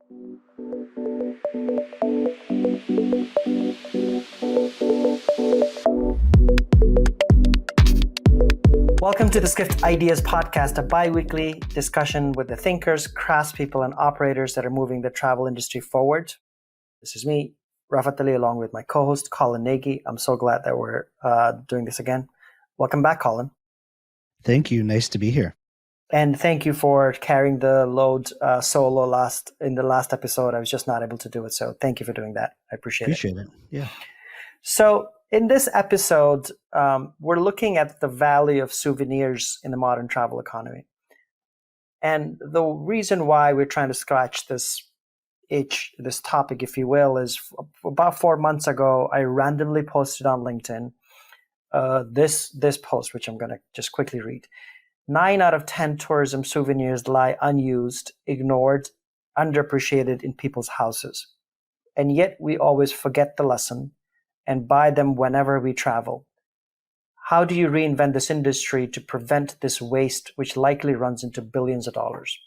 Welcome to the Skift Ideas podcast, a bi-weekly discussion with the thinkers, craftspeople, and operators that are moving the travel industry forward. This is me, Rafat, along with my co-host, Colin Nagy. I'm so glad that we're doing this again. Welcome back, Colin. Thank you. Nice to be here. And thank you for carrying the load solo in the last episode. I was just not able to do it, so thank you for doing that. I appreciate it. Yeah. So in this episode, we're looking at the value of souvenirs in the modern travel economy. And the reason why we're trying to scratch this topic, if you will, is about 4 months ago, I randomly posted on LinkedIn this post, which I'm going to just quickly read. 9 out of 10 tourism souvenirs lie unused, ignored, underappreciated in people's houses. And yet we always forget the lesson and buy them whenever we travel. How do you reinvent this industry to prevent this waste, which likely runs into billions of dollars?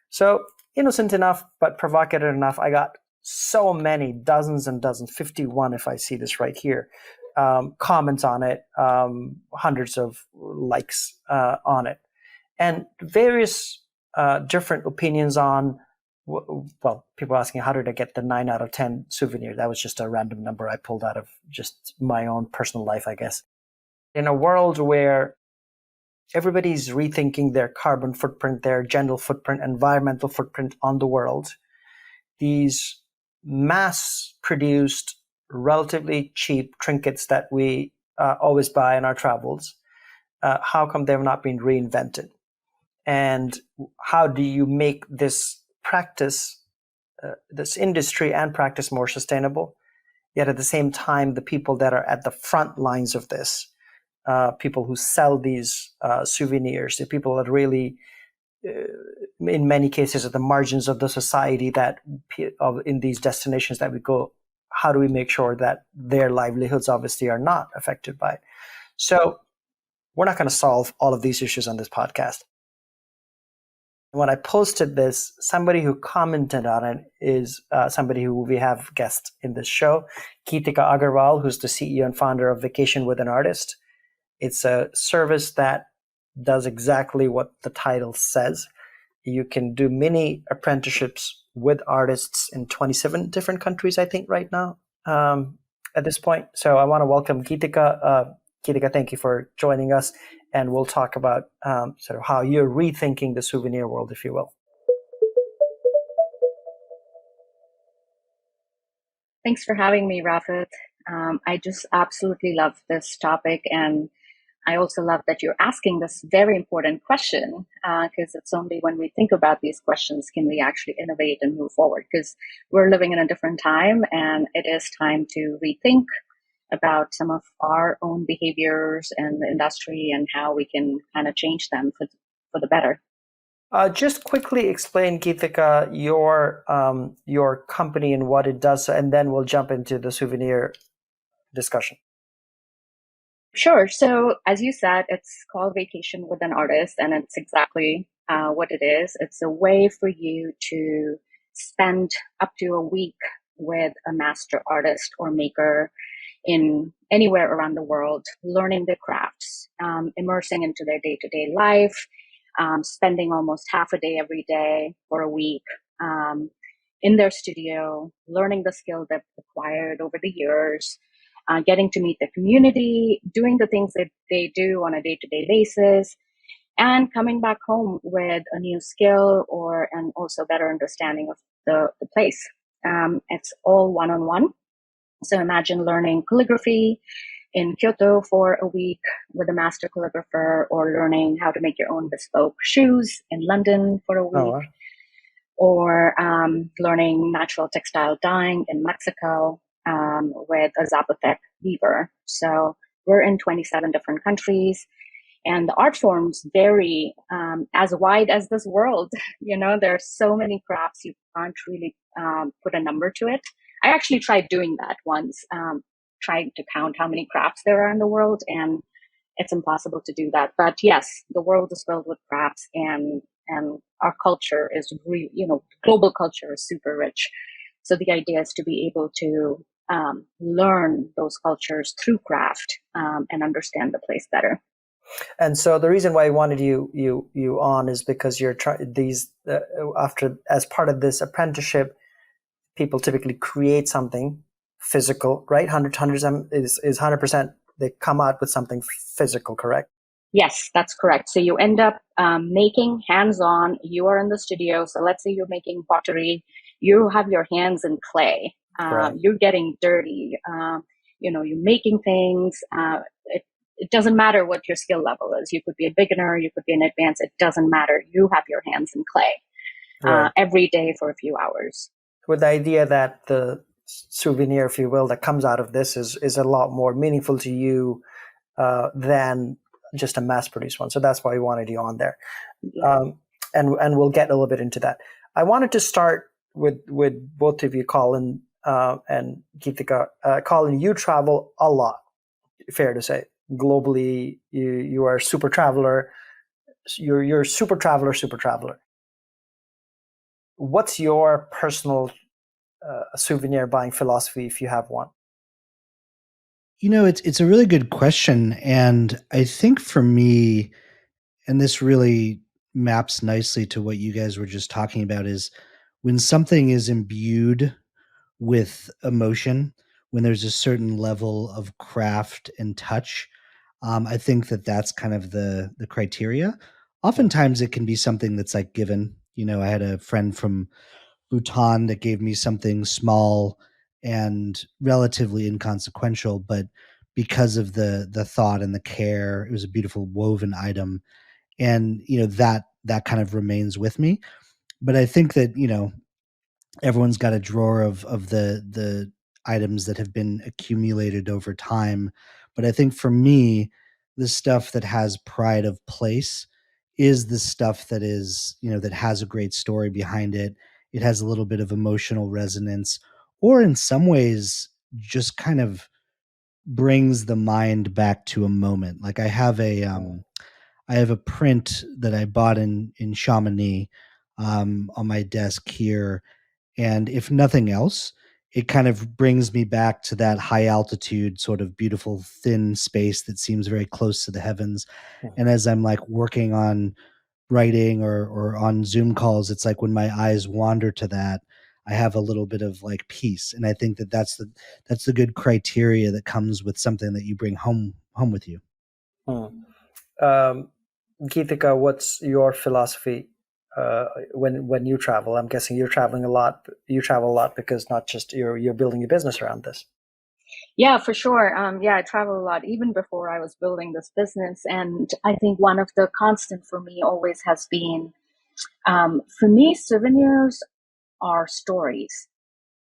So, innocent enough, but provocative enough, I got so many, dozens and dozens, 51 if I see this right here, comments on it, hundreds of likes on it, and various different opinions on, well, people asking, how did I get the 9 out of 10 souvenir? That was just a random number I pulled out of just my own personal life, I guess. In a world where everybody's rethinking their carbon footprint, their general footprint, environmental footprint on the world, these mass-produced, relatively cheap trinkets that we always buy in our travels, how come they've not been reinvented? And how do you make this practice, this industry and practice more sustainable? Yet at the same time, the people that are at the front lines of this, people who sell these souvenirs, the people that really, in many cases, at the margins of the society that in these destinations that we go, how do we make sure that their livelihoods obviously are not affected by it? So we're not going to solve all of these issues on this podcast. When I posted this, somebody who commented on it is somebody who we have guest in this show, Geetika Agrawal, who's the CEO and founder of Vacation with an Artist. It's a service that does exactly what the title says. You can do mini apprenticeships with artists in 27 different countries, I think, right now at this point. So I want to welcome Geetika. Geetika, thank you for joining us. And we'll talk about sort of how you're rethinking the souvenir world, if you will. Thanks for having me, Rafat. I just absolutely love this topic. And I also love that you're asking this very important question, because it's only when we think about these questions can we actually innovate and move forward, because we're living in a different time and it is time to rethink about some of our own behaviors and the industry and how we can kind of change them for the better. Just quickly explain, Geetika, your company and what it does, and then we'll jump into the souvenir discussion. Sure. So as you said, it's called Vacation with an Artist, and it's exactly what it is. It's a way for you to spend up to a week with a master artist or maker in anywhere around the world, learning their crafts, immersing into their day-to-day life, spending almost half a day every day for a week in their studio, learning the skill they've acquired over the years, getting to meet the community, doing the things that they do on a day-to-day basis, and coming back home with a new skill and also better understanding of the place. It's all one-on-one. So imagine learning calligraphy in Kyoto for a week with a master calligrapher, or learning how to make your own bespoke shoes in London for a week, or learning natural textile dyeing in Mexico with a Zapotec weaver. So we're in 27 different countries, and the art forms vary as wide as this world. You know, there are so many crafts, you can't really put a number to it. I actually tried doing that once, trying to count how many crafts there are in the world, and it's impossible to do that. But yes, the world is filled with crafts, and and our culture is really, global culture is super rich. So the idea is to be able to learn those cultures through craft, and understand the place better. And so the reason why I wanted you on is because you're after, as part of this apprenticeship, people typically create something physical, right? 100 is 100%. They come out with something physical, correct? Yes, that's correct. So you end up making hands-on. You are in the studio. So let's say you're making pottery. You have your hands in clay. Right. You're getting dirty. You're making things. It doesn't matter what your skill level is. You could be a beginner. You could be an advanced. It doesn't matter. You have your hands in clay Right. every day for a few hours. With the idea that the souvenir, if you will, that comes out of this is a lot more meaningful to you than just a mass-produced one. So that's why we wanted you on there. And we'll get a little bit into that. I wanted to start with both of you, Colin and Geetika. Colin, you travel a lot, fair to say. Globally, you are a super traveler. You're super traveler. What's your personal souvenir buying philosophy, if you have one? It's a really good question. And I think for me, and this really maps nicely to what you guys were just talking about, is when something is imbued with emotion, when there's a certain level of craft and touch, I think that's kind of the criteria. Oftentimes it can be something that's like given. I had a friend from Bhutan that gave me something small and relatively inconsequential, but because of the thought and the care, it was a beautiful woven item, and that kind of remains with me. But I think that everyone's got a drawer of the items that have been accumulated over time. But I think for me, the stuff that has pride of place is the stuff that is, that has a great story behind it. It has a little bit of emotional resonance, or in some ways, just kind of brings the mind back to a moment. Like I have a print that I bought in Chamonix on my desk here, and if nothing else, it kind of brings me back to that high altitude, sort of beautiful, thin space that seems very close to the heavens. Mhm. And as I'm like working on writing or on Zoom calls, it's like when my eyes wander to that, I have a little bit of like peace. And I think that's the good criteria that comes with something that you bring home with you. Geetika, what's your philosophy when you travel? I'm guessing you're traveling a lot. You travel a lot because not just you're building your business around this. Yeah, for sure. I travel a lot even before I was building this business. And I think one of the constant for me always has been, for me, souvenirs are stories.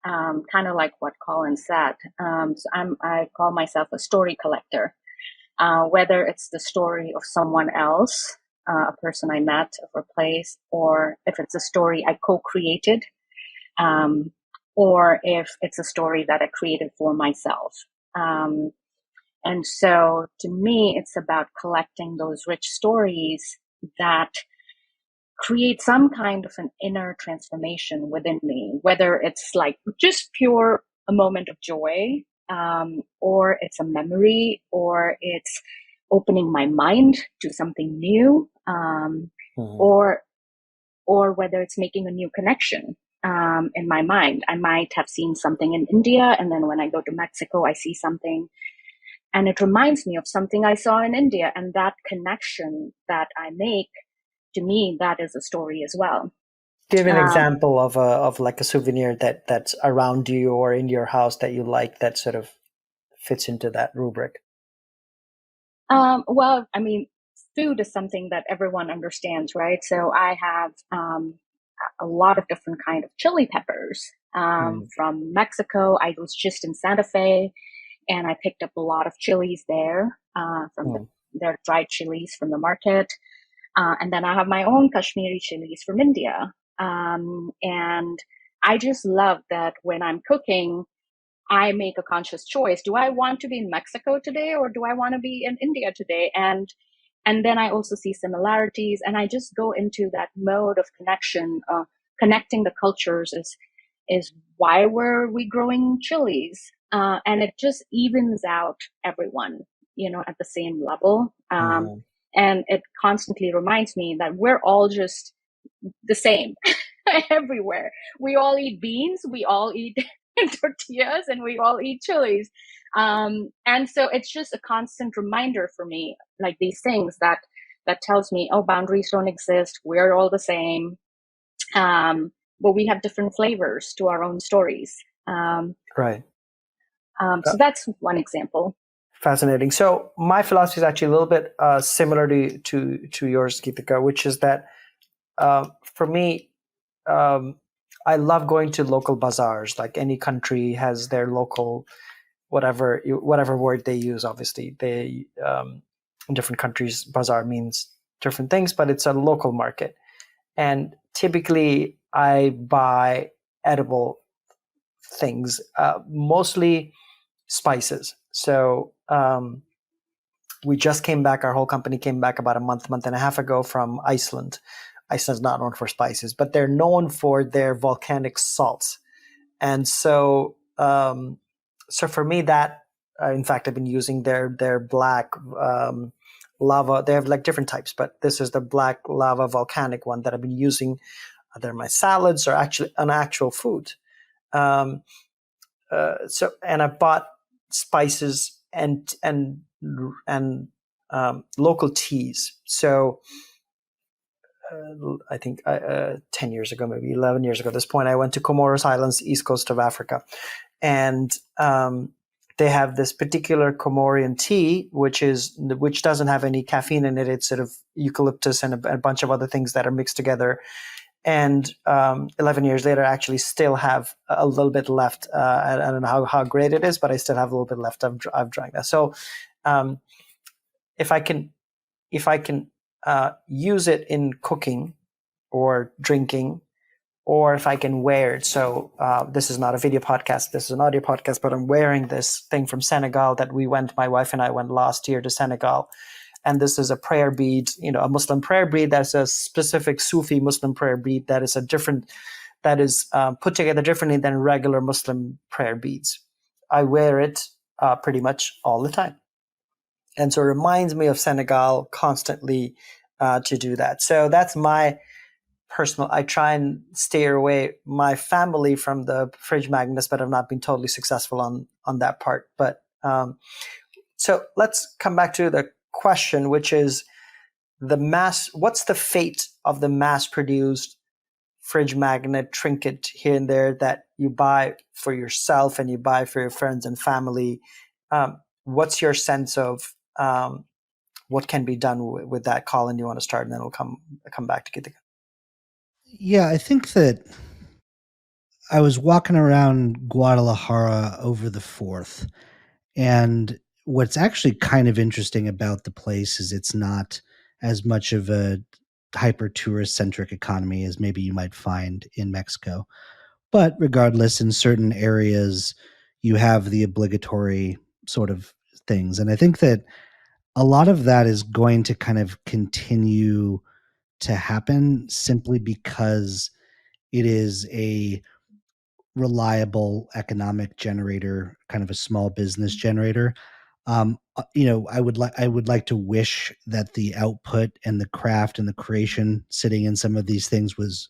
Kind of like what Colin said. So I call myself a story collector. Whether it's the story of someone else, a person I met, of a place, or if it's a story I co-created, or if it's a story that I created for myself. And so to me, it's about collecting those rich stories that create some kind of an inner transformation within me, whether it's like just pure a moment of joy, or it's a memory, or it's opening my mind to something new, or whether it's making a new connection in my mind. I might have seen something in India, and then when I go to Mexico, I see something, and it reminds me of something I saw in India, and that connection that I make, to me, that is a story as well. Give an example of like a souvenir that's around you or in your house that you like that sort of fits into that rubric. Well, I mean, food is something that everyone understands, right? So I have a lot of different kind of chili peppers from Mexico. I was just in Santa Fe, and I picked up a lot of chilies there from their dried chilies from the market. And then I have my own Kashmiri chilies from India. And I just love that when I'm cooking, I make a conscious choice. Do I want to be in Mexico today, or do I want to be in India today? And And then I also see similarities, and I just go into that mode of connection. Connecting the cultures is why were we growing chilies, and it just evens out everyone, at the same level. And it constantly reminds me that we're all just the same everywhere. We all eat beans, we all eat tortillas, and we all eat chilies. And so it's just a constant reminder for me, like these things that tells me, oh, boundaries don't exist. We're all the same. But we have different flavors to our own stories. Right. So that's one example. Fascinating. So my philosophy is actually a little bit similar to yours, Geetika, which is that for me, I love going to local bazaars. Like any country has their local, whatever word they use. Obviously, in different countries, bazaar means different things, but it's a local market. And typically, I buy edible things, mostly spices. So we just came back. Our whole company came back about a month and a half ago from Iceland. Iceland's not known for spices, but they're known for their volcanic salts. And so, so for me, that in fact, I've been using their black lava. They have like different types, but this is the black lava volcanic one that I've been using either in my salads or actually on actual food. So, and I bought spices and local teas. So I think 10 years ago, maybe 11 years ago at this point, I went to Comoros Islands, east coast of Africa. And they have this particular Comorian tea, which doesn't have any caffeine in it. It's sort of eucalyptus and a bunch of other things that are mixed together. And 11 years later, I actually still have a little bit left. I don't know how great it is, but I still have a little bit left. I've drank that. So if I can use it in cooking or drinking, or if I can wear it. So this is not a video podcast. This is an audio podcast, but I'm wearing this thing from Senegal that my wife and I went last year to Senegal. And this is a prayer bead, a Muslim prayer bead. That's a specific Sufi Muslim prayer bead that is put together differently than regular Muslim prayer beads. I wear it pretty much all the time. And so it reminds me of Senegal constantly to do that. So that's my personal, I try and steer away my family from the fridge magnets, but I've not been totally successful on that part. But so let's come back to the question, which is what's the fate of the mass-produced fridge magnet trinket here and there that you buy for yourself and you buy for your friends and family? What's your sense of what can be done with that? Colin, you want to start, and then we'll come back to Geetika. Yeah, I think that I was walking around Guadalajara over the 4th, and what's actually kind of interesting about the place is it's not as much of a hyper tourist centric economy as maybe you might find in Mexico. But regardless, in certain areas, you have the obligatory sort of things. And I think that a lot of that is going to kind of continue to happen simply because it is a reliable economic generator, kind of a small business generator. I would like to wish that the output and the craft and the creation sitting in some of these things was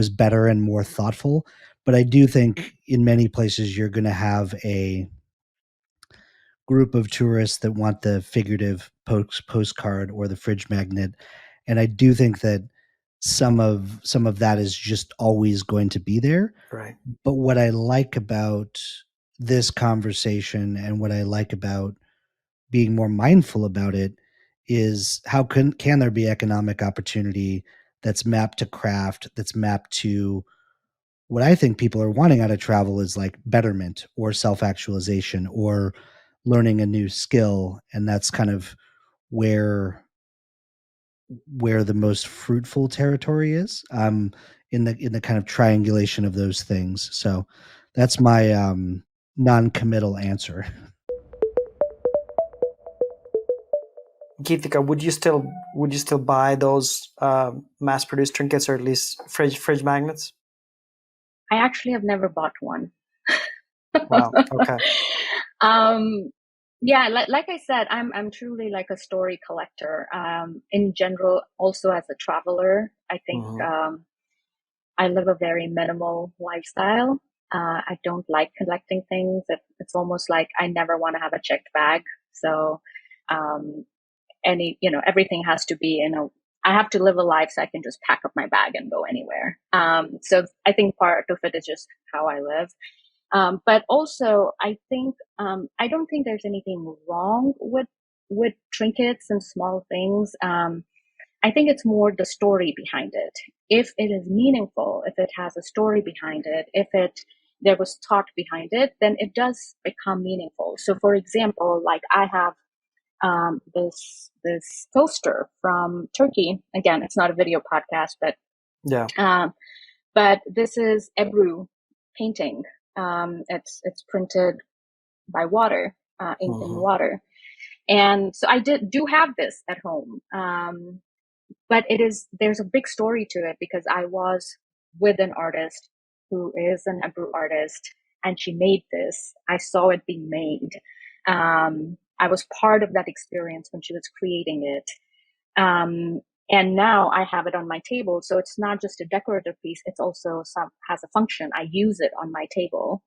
better and more thoughtful. But I do think in many places you're going to have a group of tourists that want the figurative postcard or the fridge magnet, and I do think that some of that is just always going to be there. Right. But what I like about this conversation and what I like about being more mindful about it is how can there be economic opportunity that's mapped to craft, that's mapped to what I think people are wanting out of travel is like betterment or self-actualization or learning a new skill. And that's kind of where the most fruitful territory is in the kind of triangulation of those things. So that's my non-committal answer. Geetika, would you still buy those mass-produced trinkets, or at least fridge magnets? I actually have never bought one. Wow. Okay. Yeah, like I said, I'm truly like a story collector. In general, also as a traveler, I think I live a very minimal lifestyle. I don't like collecting things. It's almost like I never want to have a checked bag. So, everything has to be I have to live a life so I can just pack up my bag and go anywhere. So I think part of it is just how I live. But also, I think I don't think there's anything wrong with trinkets and small things. I think it's more the story behind it. If it is meaningful, if it has a story behind it, if there was thought behind it, then it does become meaningful. So, for example, like I have this poster from Turkey. Again, it's not a video podcast, but yeah. But this is Ebru painting. It's printed by water, ink in water, and so I do have this at home. But there's a big story to it because I was with an artist who is an Ebru artist, and she made this. I saw it being made. I was part of that experience when she was creating it. And now I have it on my table. So it's not just a decorative piece. It's also has a function. I use it on my table.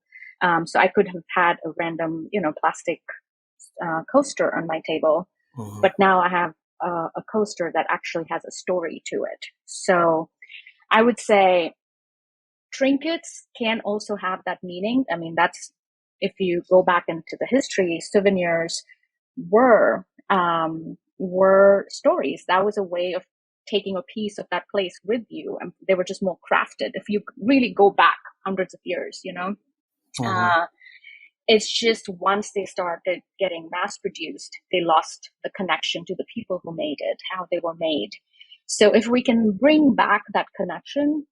So I could have had a random, plastic coaster on my table, but now I have a coaster that actually has a story to it. So I would say trinkets can also have that meaning. I mean, if you go back into the history, souvenirs were stories. That was a way of taking a piece of that place with you, and they were just more crafted. If you really go back hundreds of years, it's just once they started getting mass produced, they lost the connection to the people who made it, how they were made. So if we can bring back that connection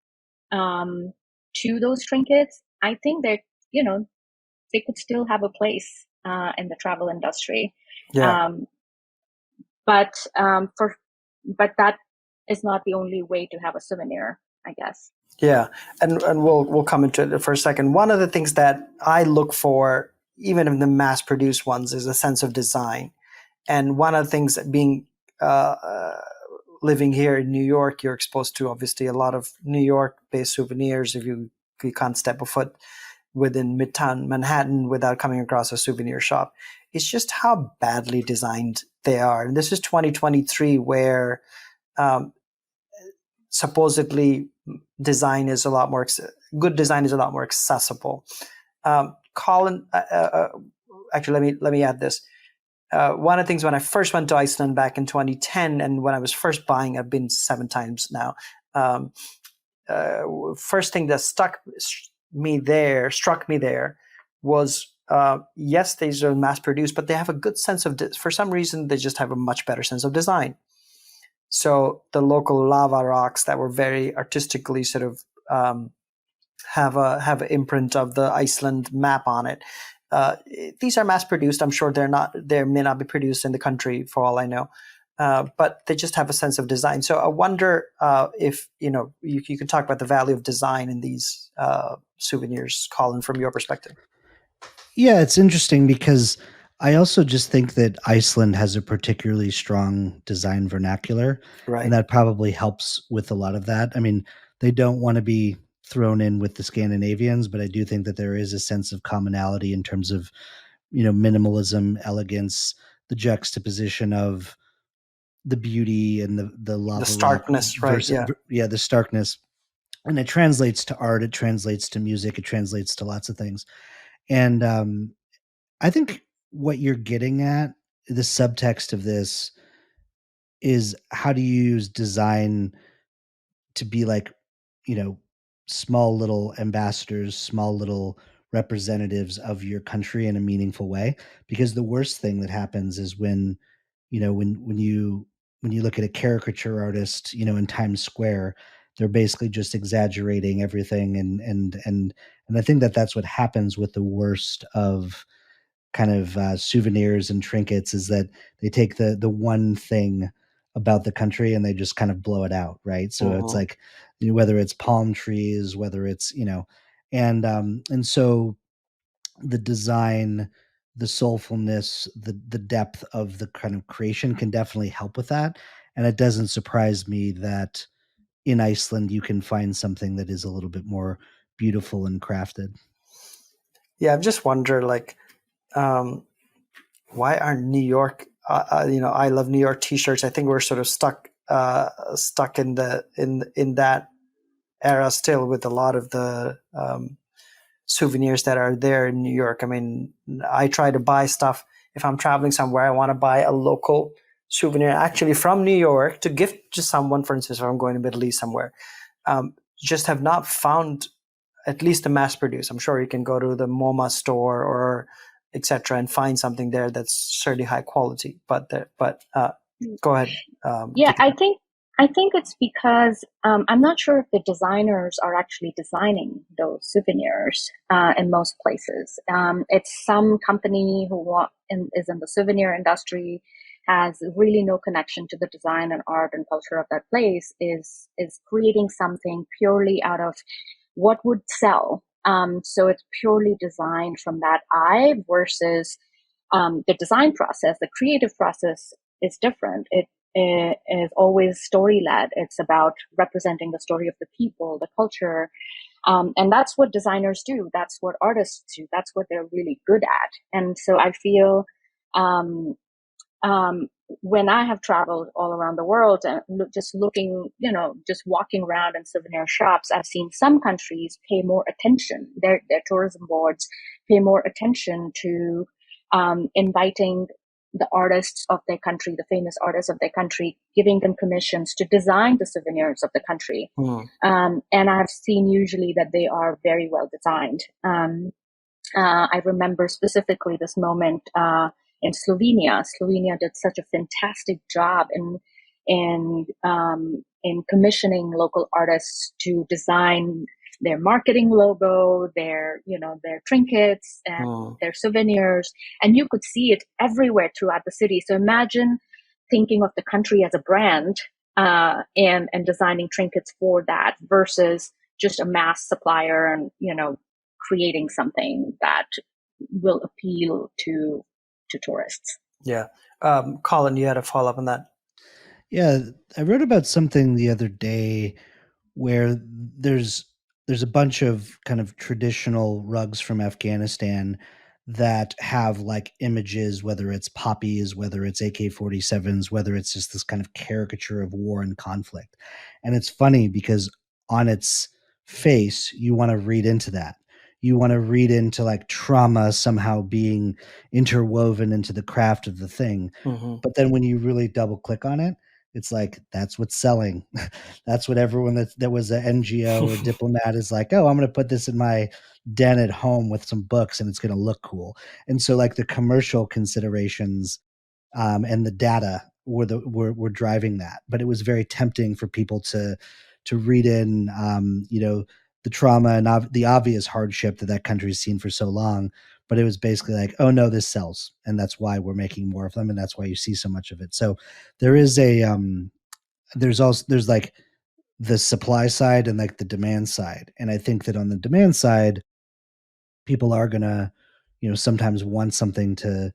to those trinkets, I think that they could still have a place in the travel industry. Yeah. But that is not the only way to have a souvenir, I guess. Yeah, and we'll come into it for a second. One of the things that I look for, even in the mass-produced ones, is a sense of design. And one of the things that being living here in New York, you're exposed to obviously a lot of New York-based souvenirs. If you can't step a foot within Midtown Manhattan without coming across a souvenir shop, it's just how badly designed they are. And this is 2023, where supposedly good design is a lot more accessible. Colin, actually, let me add this. One of the things when I first went to Iceland back in 2010, and when I was first buying, I've been 7 times now. First thing that struck me there was yes, these are mass produced, but they have a good sense of. For some reason, they just have a much better sense of design. So the local lava rocks that were very artistically sort of have an imprint of the Iceland map on it. These are mass produced. I'm sure they may not be produced in the country for all I know, but they just have a sense of design. So I wonder if you can talk about the value of design in these souvenirs, Colin, from your perspective. Yeah, it's interesting because I also just think that Iceland has a particularly strong design vernacular, right? And that probably helps with a lot of that. I mean, they don't want to be thrown in with the Scandinavians, but I do think that there is a sense of commonality in terms of, minimalism, elegance, the juxtaposition of the beauty and the lava, the starkness, right? The starkness, and it translates to art, it translates to music, it translates to lots of things, and I think what you're getting at, the subtext of this, is how do you use design to be like, small little ambassadors, small little representatives of your country in a meaningful way. Because the worst thing that happens is when you look at a caricature artist, in Times Square, they're basically just exaggerating everything, and I think that that's what happens with the worst of kind of souvenirs and trinkets is that they take the one thing about the country and they just kind of blow it out, right? So it's like whether it's palm trees, whether it's and so the design, the soulfulness, the depth of the kind of creation can definitely help with that. And it doesn't surprise me that in Iceland you can find something that is a little bit more beautiful and crafted. Yeah, I've just wondered, like, why aren't New York? I love New York T-shirts. I think we're sort of stuck in that era still with a lot of the souvenirs that are there in New York. I mean, I try to buy stuff if I'm traveling somewhere. I want to buy a local souvenir, actually from New York, to gift to someone. For instance, if I'm going to Middle East somewhere, just have not found at least the mass produce. I'm sure you can go to the MoMA store or etc. and find something there that's certainly high quality. But go ahead. Yeah, Geetika. I think it's because I'm not sure if the designers are actually designing those souvenirs in most places. It's some company who is in the souvenir industry, has really no connection to the design and art and culture of that place, is creating something purely out of what would sell. So it's purely designed from that eye versus the design process, the creative process is different. It is always story led. It's about representing the story of the people, the culture. And that's what designers do. That's what artists do. That's what they're really good at. And so I feel when I have traveled all around the world and just looking, just walking around in souvenir shops, I've seen some countries pay more attention. Their tourism boards pay more attention to inviting the artists of their country, the famous artists of their country, giving them commissions to design the souvenirs of the country. And I've seen usually that they are very well designed. I remember specifically this moment in Slovenia. Slovenia did such a fantastic job in commissioning local artists to design their marketing logo, their trinkets and their souvenirs, and you could see it everywhere throughout the city. So imagine thinking of the country as a brand and designing trinkets for that versus just a mass supplier and creating something that will appeal to tourists. Yeah. Colin, you had a follow up on that. Yeah, I wrote about something the other day where there's a bunch of kind of traditional rugs from Afghanistan that have like images, whether it's poppies, whether it's AK-47s, whether it's just this kind of caricature of war and conflict. And it's funny because on its face, you want to read into that. You want to read into like trauma somehow being interwoven into the craft of the thing. But then when you really double click on it, it's like, that's what's selling. That's what everyone that was an NGO or diplomat is like, oh, I'm going to put this in my den at home with some books and it's going to look cool. And so like the commercial considerations and the data were driving that. But it was very tempting for people to read in, the trauma and the obvious hardship that country's seen for so long. But it was basically like, oh no, this sells, and that's why we're making more of them, and that's why you see so much of it. So there is there's like the supply side and like the demand side, and I think that on the demand side, people are gonna, sometimes want something to,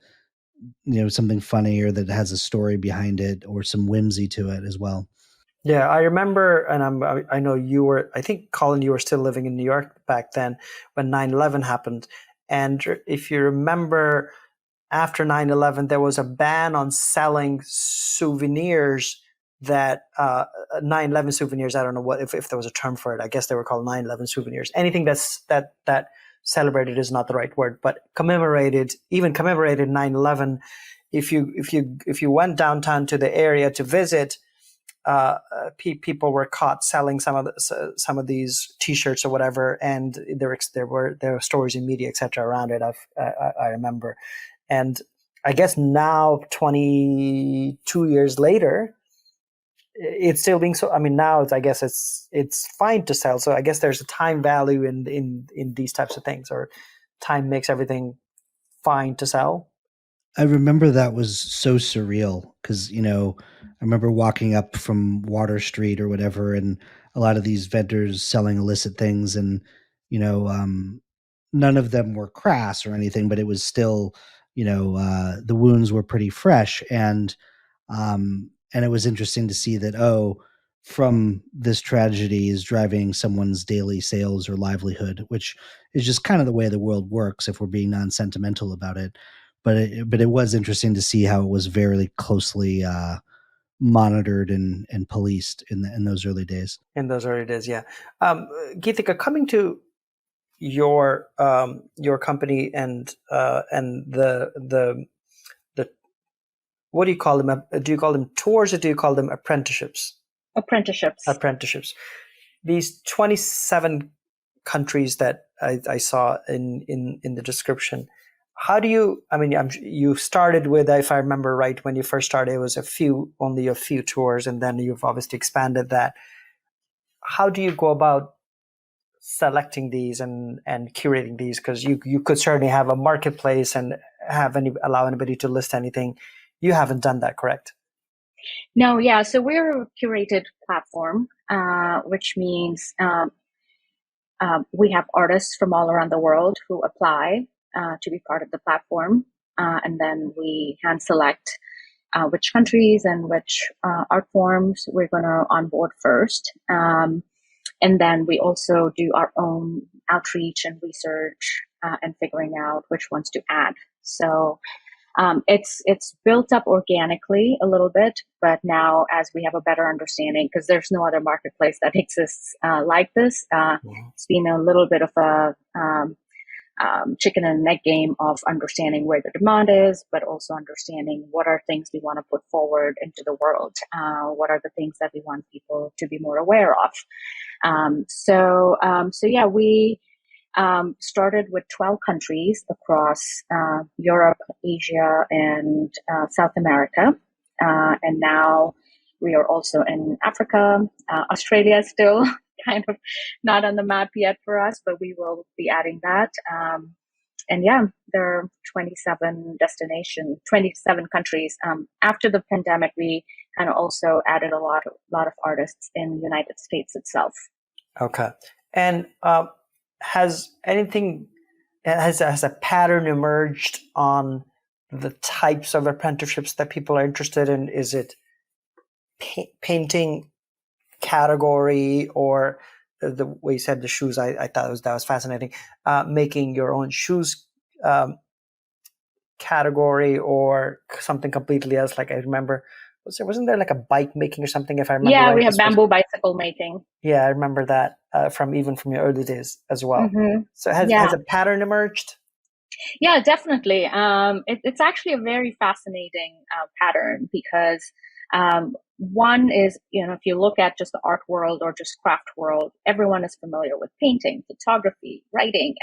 something funny or that has a story behind it or some whimsy to it as well. Yeah, I remember, and I know you were, I think, Colin, you were still living in New York back then when 9/11 happened. And if you remember, after 9/11, there was a ban on selling souvenirs that 9/11 souvenirs. I don't know what if there was a term for it. I guess they were called 9/11 souvenirs. Anything that celebrated is not the right word, but commemorated 9/11. If you went downtown to the area to visit, people were caught selling some of these T-shirts or whatever, and there were stories in media, etc., around it. I remember, and I guess now, 22 years later, it's still being so. I mean, now I guess it's fine to sell. So I guess there's a time value in these types of things, or time makes everything find to sell? I remember that was so surreal because, I remember walking up from Water Street or whatever, and a lot of these vendors selling illicit things, and, you know, um, none of them were crass or anything, but it was still, the wounds were pretty fresh. And it was interesting to see that, from this tragedy is driving someone's daily sales or livelihood, which is just kind of the way the world works if we're being non-sentimental about it. But it was interesting to see how it was very closely monitored and policed in those early days. In those early days, yeah. Geetika, coming to your company and the what do you call them? Do you call them tours or do you call them apprenticeships? Apprenticeships. These 27 countries that I saw in the description. How do you? I mean, you started with, if I remember right, when you first started, it was only a few tours, and then you've obviously expanded that. How do you go about selecting these and curating these? Because you could certainly have a marketplace and allow anybody to list anything. You haven't done that, correct? No, yeah. So we're a curated platform, which means we have artists from all around the world who apply to be part of the platform. And then we hand select which countries and which art forms we're going to onboard first. And then we also do our own outreach and research and figuring out which ones to add. So it's built up organically a little bit, but now as we have a better understanding, because there's no other marketplace that exists like this, it's been a little bit of a chicken and egg game of understanding where the demand is, but also understanding what are things we want to put forward into the world. What are the things that we want people to be more aware of? So yeah, we started with 12 countries across Europe, Asia, and South America. And now we are also in Africa. Australia is still kind of not on the map yet for us, but we will be adding that. And yeah, there are 27 countries. After the pandemic, we kind of also added a lot of artists in the United States itself. Okay. And has a pattern emerged on the types of apprenticeships that people are interested in? Is it painting category, or the way you said the shoes? I thought that was fascinating. Making your own shoes category, or something completely else? Like I remember, wasn't there like a bike making or something? If I remember, yeah, right? we have bamboo bicycle making. Yeah, I remember that from your early days as well. Mm-hmm. So has a pattern emerged? Yeah, definitely. It's actually a very fascinating pattern because one is, if you look at just the art world or just craft world, everyone is familiar with painting, photography, writing,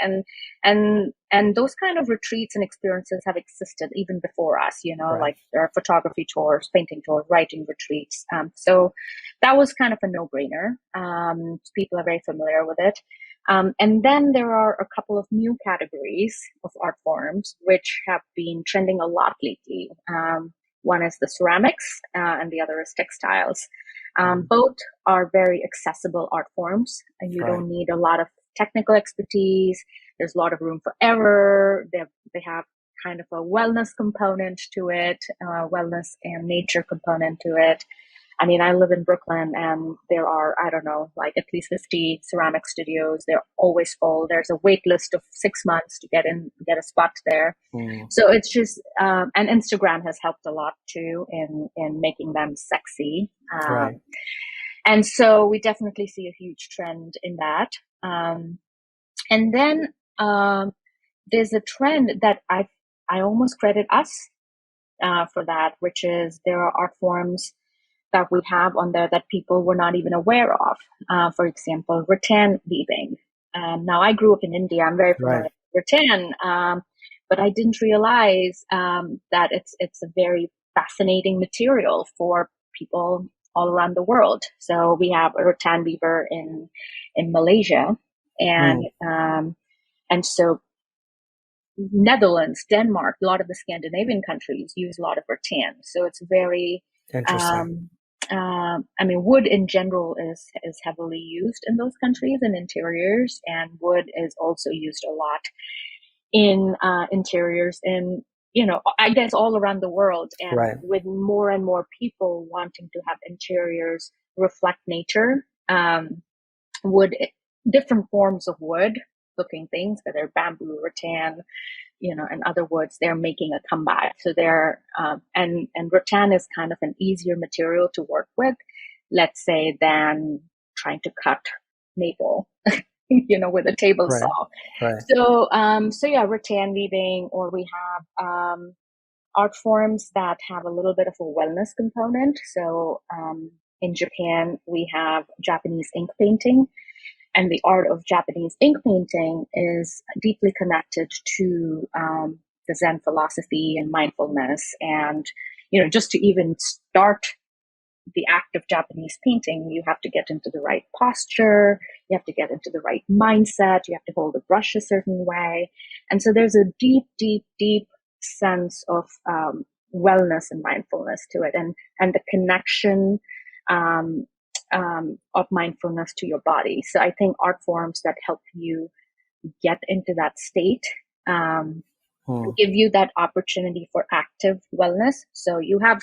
and those kind of retreats and experiences have existed even before us. Right. Like there are photography tours, painting tours, writing retreats. So that was kind of a no-brainer. People are very familiar with it. And then there are a couple of new categories of art forms which have been trending a lot lately. One is the ceramics, and the other is textiles. Both are very accessible art forms, and you don't need a lot of technical expertise. There's a lot of room for error. They have kind of a wellness component to it, wellness and nature component to it. I mean, I live in Brooklyn, and there are, I don't know, like at least 50 ceramic studios. They're always full. There's a wait list of 6 months to get a spot there. So it's just, and Instagram has helped a lot too in making them sexy. Right. And so we definitely see a huge trend in that. And then there's a trend that I almost credit us for that, which is there are art forms that we have on there that people were not even aware of. For example, rattan weaving. Now, I grew up in India. I'm very familiar with rattan, but I didn't realize that it's a very fascinating material for people all around the world. So we have a rattan weaver in Malaysia, and so Netherlands, Denmark, a lot of the Scandinavian countries use a lot of rattan. So it's very, Interesting. I mean, wood in general is heavily used in those countries in interiors, and wood is also used a lot in interiors in, I guess all around the world. And Right. with more and more people wanting to have interiors reflect nature, wood, different forms of wood looking things, whether bamboo, rattan, and other woods, they're making a comeback. So they're, and rattan is kind of an easier material to work with, let's say, than trying to cut maple, with a table Right. saw. Right. So yeah, rattan weaving, or we have art forms that have a little bit of a wellness component. So in Japan, we have Japanese ink painting, and the art of Japanese ink painting is deeply connected to the Zen philosophy and mindfulness. And, just to even start the act of Japanese painting, you have to get into the right posture, you have to get into the right mindset, you have to hold the brush a certain way. And so there's a deep, deep, deep sense of wellness and mindfulness to it, and the connection of mindfulness to your body. So I think art forms that help you get into that state give you that opportunity for active wellness. So you have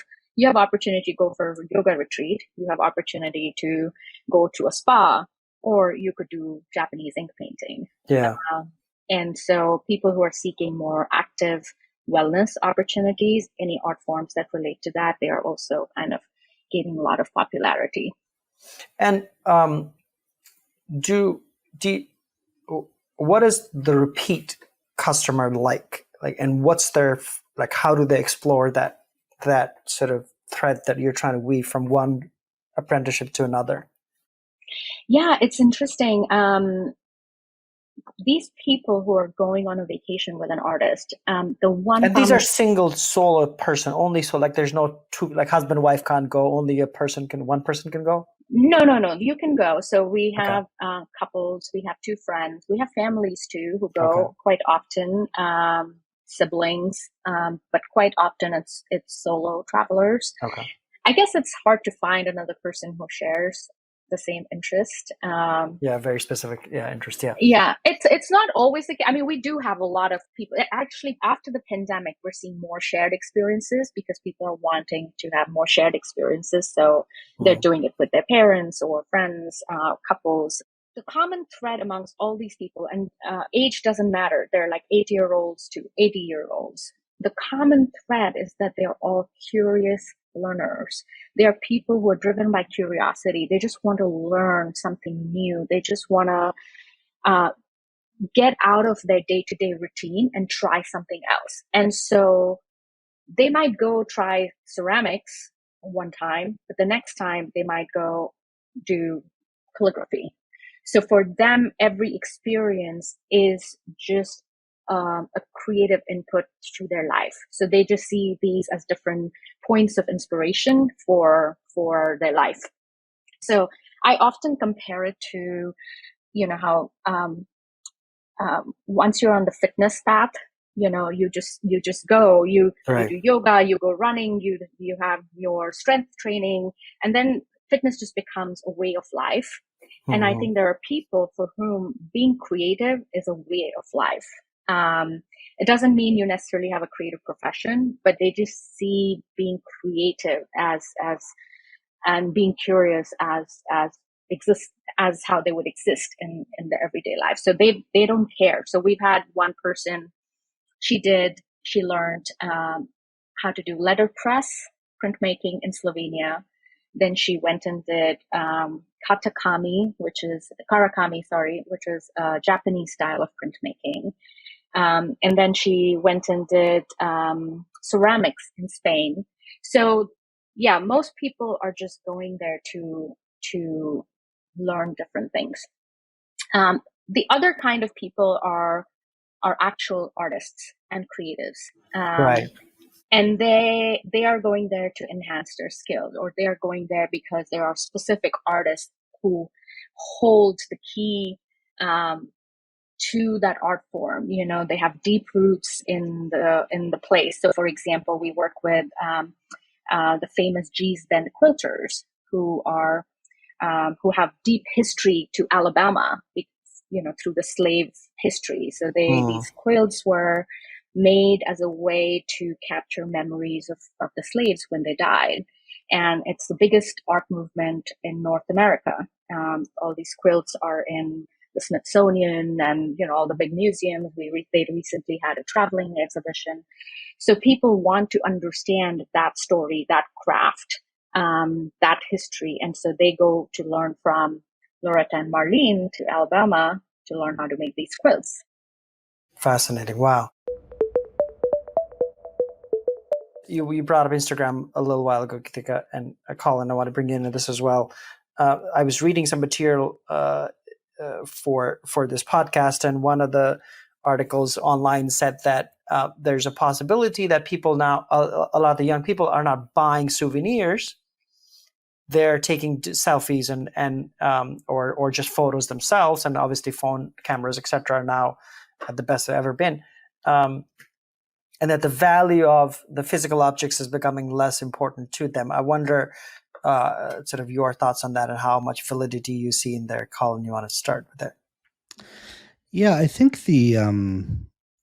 opportunity to go for a yoga retreat. You have opportunity to go to a spa, or you could do Japanese ink painting. Yeah. And so people who are seeking more active wellness opportunities, any art forms that relate to that, they are also kind of gaining a lot of popularity. And what is the repeat customer like? And what's their, how do they explore that sort of thread that you're trying to weave from one apprenticeship to another? Yeah, it's interesting. These people who are going on a vacation with an artist, these are single solo person only. So there's no two, husband, wife can't go, only one person can go? No, you can go. So we have couples, we have two friends, we have families too who go quite often, siblings, but quite often it's solo travelers. Okay. I guess it's hard to find another person who shares the same interest. Very specific. Interest. Yeah, it's not always the case. I mean, we do have a lot of people. Actually, after the pandemic, we're seeing more shared experiences because people are wanting to have more shared experiences. So they're doing it with their parents or friends, couples. The common thread amongst all these people, and age doesn't matter. They're like 80-year-olds to 80-year-olds. The common thread is that they're all curious learners. They are people who are driven by curiosity. They just want to learn something new. They just want to get out of their day-to-day routine and try something else. And so they might go try ceramics one time, but the next time they might go do calligraphy. So for them, every experience is just a creative input to their life. So they just see these as different points of inspiration for their life. So I often compare it to, how once you're on the fitness path, you just go, you do yoga, you go running, you have your strength training, and then fitness just becomes a way of life. And I think there are people for whom being creative is a way of life. It doesn't mean you necessarily have a creative profession, but they just see being creative and being curious as how they would exist in their everyday life. So they don't care. So we've had one person, she learned how to do letterpress printmaking in Slovenia. Then she went and did karakami, which is a Japanese style of printmaking. And then she went and did ceramics in Spain. So yeah, most people are just going there to learn different things. The other kind of people are actual artists and creatives. And they are going there to enhance their skills, or they are going there because there are specific artists who hold the key to that art form. They have deep roots in the place. So, for example, we work with the famous G's Bend quilters who have deep history to Alabama, through the slave history. So these quilts were made as a way to capture memories of the slaves when they died. And it's the biggest art movement in North America. All these quilts are in the Smithsonian and, all the big museums. They recently had a traveling exhibition. So people want to understand that story, that craft, that history. And so they go to learn from Loretta and Marlene to Alabama to learn how to make these quilts. Fascinating. Wow. You brought up Instagram a little while ago, Geetika, and Colin, I want to bring you into this as well. I was reading some material for this podcast, and one of the articles online said that there's a possibility that people now, a lot of the young people are not buying souvenirs. They're taking selfies and or just photos themselves, and obviously phone cameras, etc., are now at the best they've ever been. And that the value of the physical objects is becoming less important to them. I wonder sort of your thoughts on that and how much validity you see in there. Colin, you want to start with it? Yeah, I think the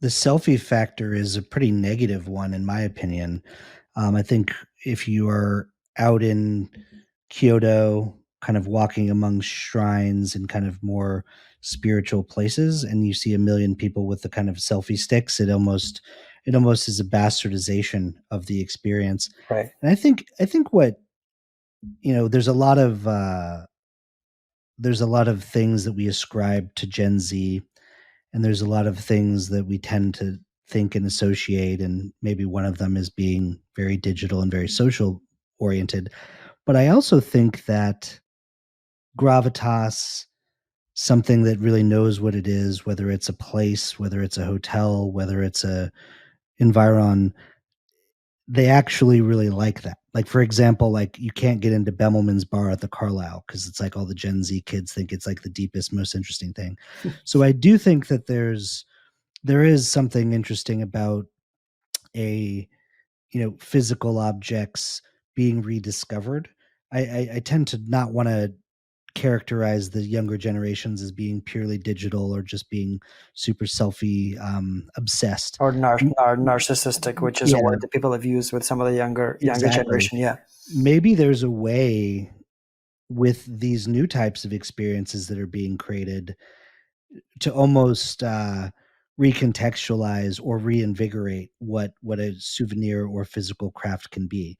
selfie factor is a pretty negative one, in my opinion. I think if you are out in Kyoto, kind of walking among shrines and kind of more spiritual places, and you see a million people with the kind of selfie sticks, it almost is a bastardization of the experience. Right. And I think what, there's a lot of things that we ascribe to Gen Z, and there's a lot of things that we tend to think and associate, and maybe one of them is being very digital and very social oriented. But I also think that gravitas, something that really knows what it is, whether it's a place, whether it's a hotel, whether it's a environ, they actually really like that. Like, for example, like you can't get into Bemelman's bar at the Carlisle because it's like all the Gen Z kids think it's like the deepest, most interesting thing. So I do think that there is something interesting about physical objects being rediscovered. I tend to not want to characterize the younger generations as being purely digital or just being super selfie obsessed or narcissistic, which is a word that people have used with some of the younger generation. Yeah, maybe there's a way with these new types of experiences that are being created to almost recontextualize or reinvigorate what a souvenir or physical craft can be,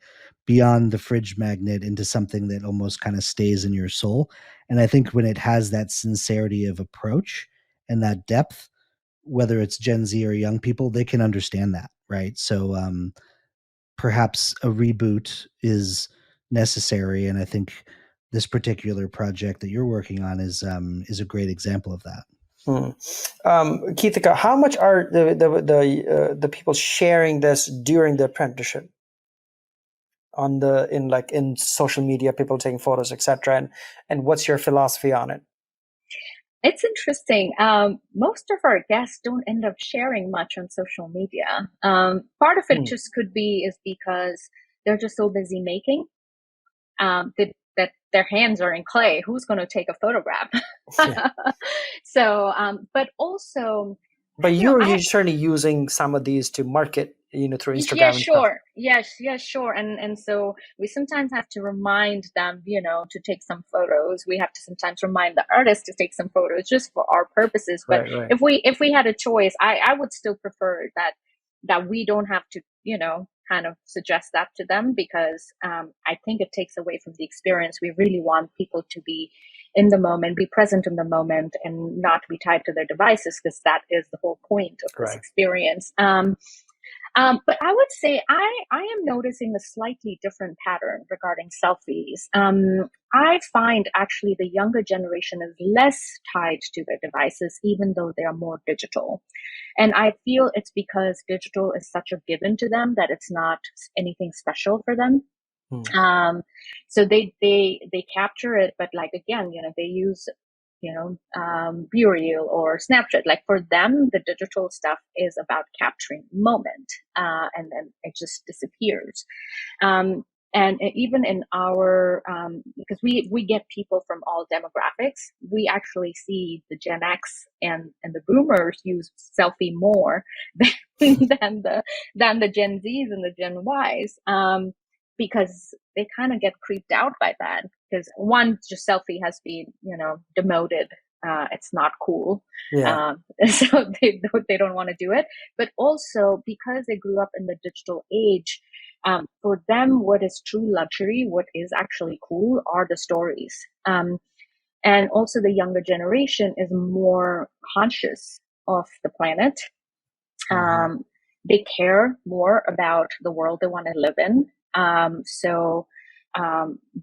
beyond the fridge magnet into something that almost kind of stays in your soul. And I think when it has that sincerity of approach and that depth, whether it's Gen Z or young people, they can understand that, right? So perhaps a reboot is necessary, and I think this particular project that you're working on is a great example of that. Geetika, how much are the people sharing this during the apprenticeship in social media, people taking photos, etc., and what's your philosophy on it? It's interesting. Most of our guests don't end up sharing much on social media. Part of it just could be is because they're just so busy making that their hands are in clay. Who's going to take a photograph? Yeah. So, but also, but you're certainly using some of these to market, through Instagram. Yeah, sure. Yes, sure. And so we sometimes have to remind them, to take some photos. We have to sometimes remind the artist to take some photos just for our purposes. But right. If we had a choice, I would still prefer that we don't have to, kind of suggest that to them, because I think it takes away from the experience. We really want people to be in the moment, be present in the moment, and not be tied to their devices, because that is the whole point of this experience. But I would say I am noticing a slightly different pattern regarding selfies. I find actually the younger generation is less tied to their devices, even though they are more digital. And I feel it's because digital is such a given to them that it's not anything special for them. So they capture it, but like, again, they use BeReal or Snapchat. Like for them, the digital stuff is about capturing moment, and then it just disappears. And even in our, because we get people from all demographics, we actually see the Gen X and the Boomers use selfie more than the Gen Zs and the Gen Ys, because they kind of get creeped out by that. Because one, just selfie has been demoted. It's not cool. Yeah. So they don't want to do it. But also because they grew up in the digital age, for them, what is true luxury, what is actually cool, are the stories. And also the younger generation is more conscious of the planet. They care more about the world they want to live in. So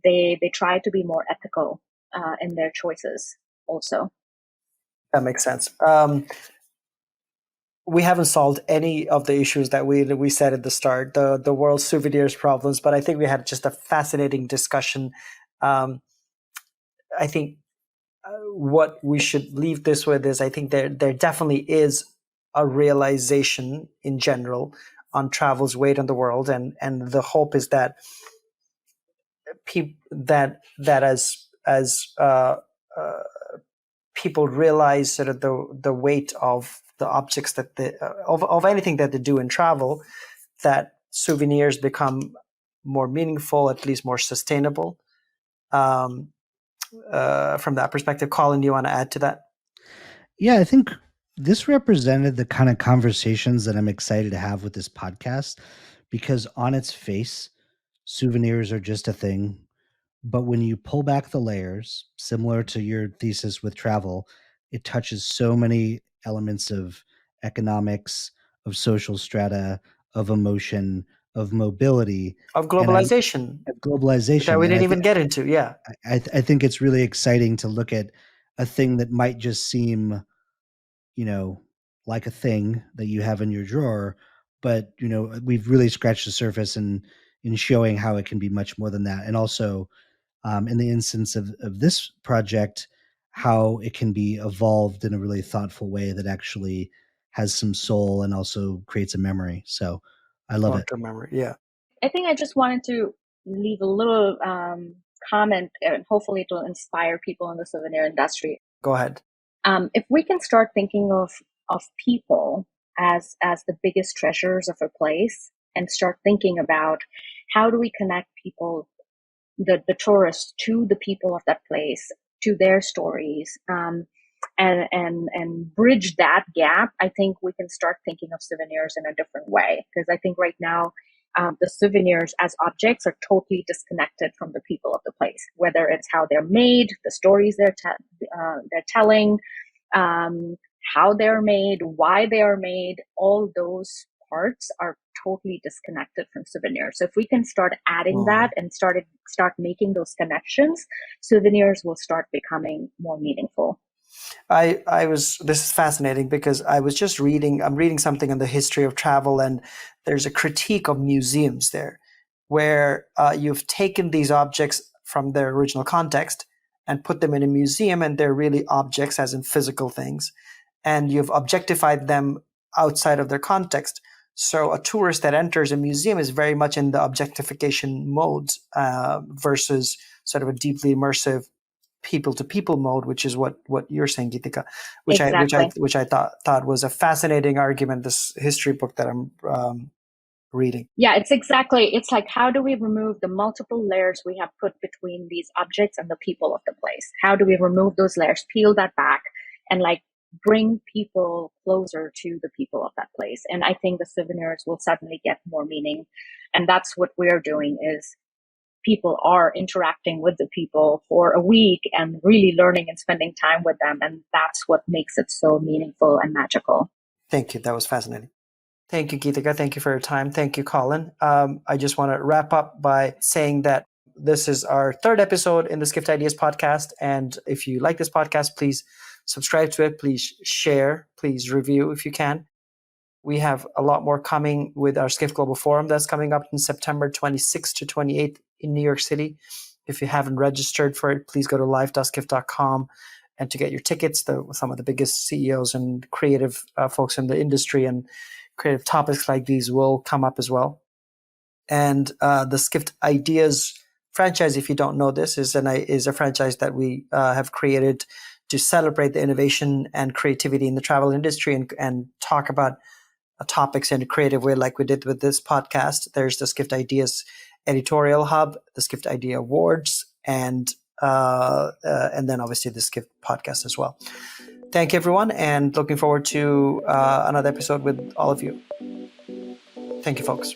they try to be more ethical in their choices also. That makes sense. We haven't solved any of the issues that we said at the start, the world souvenirs problems, but I think we had just a fascinating discussion. I think what we should leave this with is I think there definitely is a realization in general on travel's weight on the world, and the hope is that as people realize sort of the weight of the objects that of anything that they do in travel, that souvenirs become more meaningful, at least more sustainable. From that perspective, Colin, do you want to add to that? Yeah, I think this represented the kind of conversations that I'm excited to have with this podcast, because on its face, souvenirs are just a thing. But when you pull back the layers, similar to your thesis with travel, it touches so many elements of economics, of social strata, of emotion, of mobility, Of globalization. of globalization. That we And didn't even get into. Yeah. I think it's really exciting to look at a thing that might just seem, like a thing that you have in your drawer, but we've really scratched the surface in showing how it can be much more than that. And also, in the instance of this project, how it can be evolved in a really thoughtful way that actually has some soul and also creates a memory. So I love it. Long-term memory. Yeah. I think I just wanted to leave a little comment, and hopefully it will inspire people in the souvenir industry. Go ahead. If we can start thinking of people as the biggest treasures of a place, and start thinking about how do we connect people, the tourists, to the people of that place, to their stories, and bridge that gap, I think we can start thinking of souvenirs in a different way. Because I think right now, the souvenirs as objects are totally disconnected from the people of the place, whether it's how they're made, the stories they're telling, how they're made, why they are made. All those parts are totally disconnected from souvenirs. So if we can start adding that and start making those connections, souvenirs will start becoming more meaningful. This is fascinating because I'm reading something on the history of travel, and there's a critique of museums there where you've taken these objects from their original context and put them in a museum, and they're really objects as in physical things, and you've objectified them outside of their context. So a tourist that enters a museum is very much in the objectification mode versus sort of a deeply immersive people-to-people mode, which is what you're saying, Geetika, which I thought was a fascinating argument. This history book that I'm reading. Yeah, it's like, how do we remove the multiple layers we have put between these objects and the people of the place? How do we remove those layers, peel that back, and bring people closer to the people of that place? And I think the souvenirs will suddenly get more meaning. And that's what we're doing, is people are interacting with the people for a week and really learning and spending time with them. And that's what makes it so meaningful and magical. Thank you. That was fascinating. Thank you, Geetika. Thank you for your time. Thank you, Colin. I just want to wrap up by saying that this is our third episode in the Skift Ideas podcast. And if you like this podcast, please subscribe to it. Please share. Please review if you can. We have a lot more coming with our Skift Global Forum that's coming up in September 26th to 28th in New York City. If you haven't registered for it, please go to live.skift.com and to get your tickets. Some of the biggest CEOs and creative folks in the industry and creative topics like these will come up as well. And the Skift Ideas franchise, if you don't know this, is a franchise that we have created to celebrate the innovation and creativity in the travel industry and talk about topics in a creative way, like we did with this podcast. There's the Skift Ideas editorial hub, the Skift Idea Awards, and then obviously the Skift podcast as well. Thank you, everyone, and looking forward to another episode with all of you. Thank you, folks.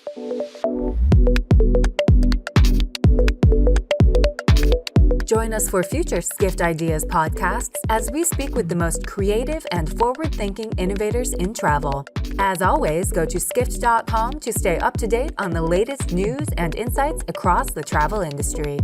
Join us for future Skift Ideas podcasts as we speak with the most creative and forward-thinking innovators in travel. As always, go to skift.com to stay up to date on the latest news and insights across the travel industry.